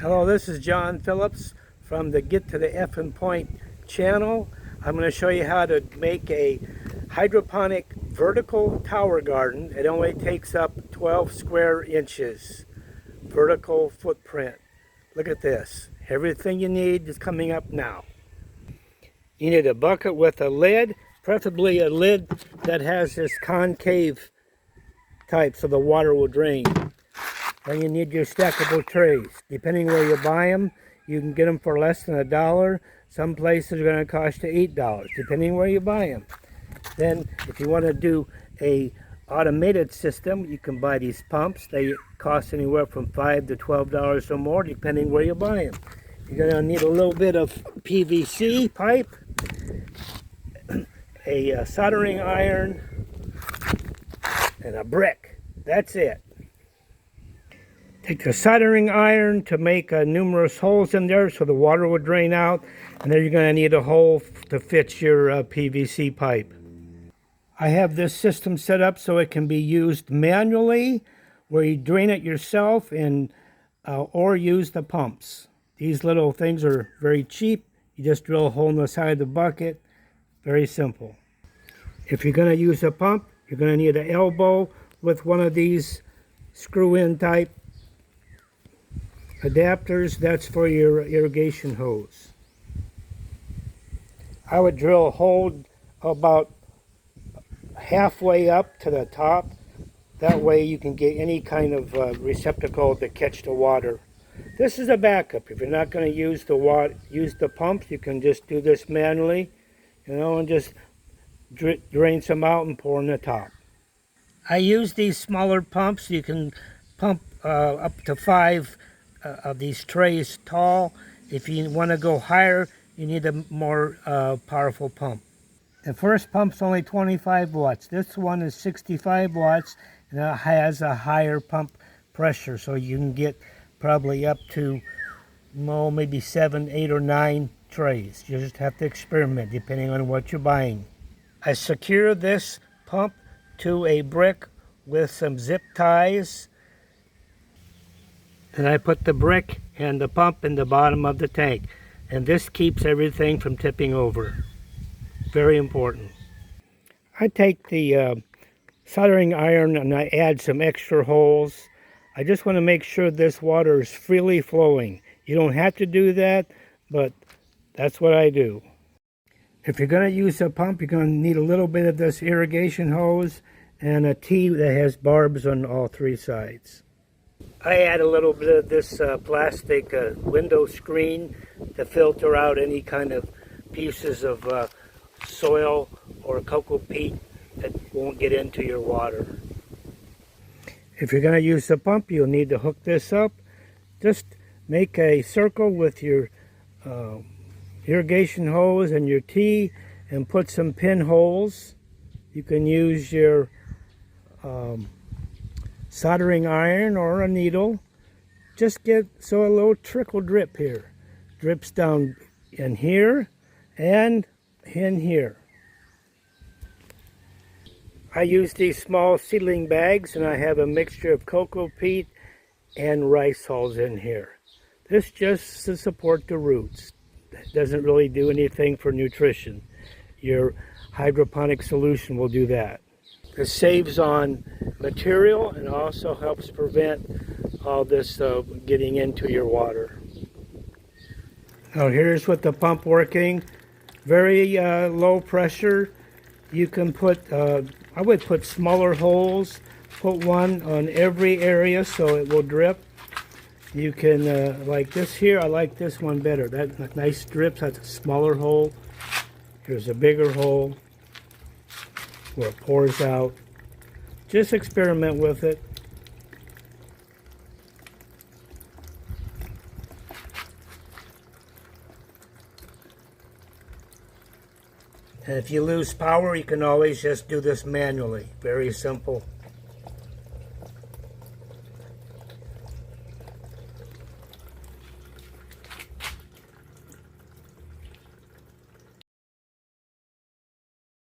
Hello, this is John Phillips from the Get to the Effing Point channel. I'm going to show you how to make a hydroponic vertical tower garden. It only takes up 12 square inches vertical footprint. Look at this. Everything you need is coming up now. You need a bucket with a lid, preferably a lid that has this concave type so the water will drain. Then you need your stackable trays. Depending where you buy them, you can get them for less than $1. Some places are going to cost you $8, depending where you buy them. Then, if you want to do a automated system, you can buy these pumps. They cost anywhere from $5 to $12 or more, depending where you buy them. You're going to need a little bit of PVC pipe, a soldering iron, and a brick. That's it. Take the soldering iron to make numerous holes in there so the water will drain out, and then you're going to need a hole to fit your PVC pipe. I have this system set up so it can be used manually, where you drain it yourself, and or use the pumps. These little things are very cheap. You just drill a hole in the side of the bucket. Very simple. If you're going to use a pump, you're going to need an elbow with one of these screw-in type adapters. That's for your irrigation hose. I would drill a hole about halfway up to the top. That way you can get any kind of receptacle to catch the water. This is a backup. If you're not going to use the pumps, you can just do this manually, and just drain some out and pour in the top. I use these smaller pumps. You can pump up to 5 of these trays tall. If you want to go higher, you need a more powerful pump. The first pump's only 25 watts. This one is 65 watts, and it has a higher pump pressure, so you can get probably up to maybe 7, 8, or 9 trays. You just have to experiment depending on what you're buying. I secure this pump to a brick with some zip ties. And I put the brick and the pump in the bottom of the tank. And this keeps everything from tipping over. Very important. I take the soldering iron and I add some extra holes. I just want to make sure this water is freely flowing. You don't have to do that, but that's what I do. If you're going to use a pump, you're going to need a little bit of this irrigation hose and a T that has barbs on all 3 sides. I add a little bit of this plastic window screen to filter out any kind of pieces of soil or cocoa peat that won't get into your water. If you're going to use the pump, you'll need to hook this up. Just make a circle with your irrigation hose and your T and put some pinholes. You can use your soldering iron or a needle. Just get so a little trickle drip here. Drips down in here and in here. I use these small seedling bags, and I have a mixture of cocoa peat and rice hulls in here. This just to support the roots. It doesn't really do anything for nutrition. Your hydroponic solution will do that. This saves on material and also helps prevent all this getting into your water. Now here's with the pump working. Very low pressure. You can put, I would put smaller holes. Put one on every area so it will drip. You can, like this here, I like this one better. That nice drips, that's a smaller hole. Here's a bigger hole where it pours out. Just experiment with it. And if you lose power, you can always just do this manually. Very simple.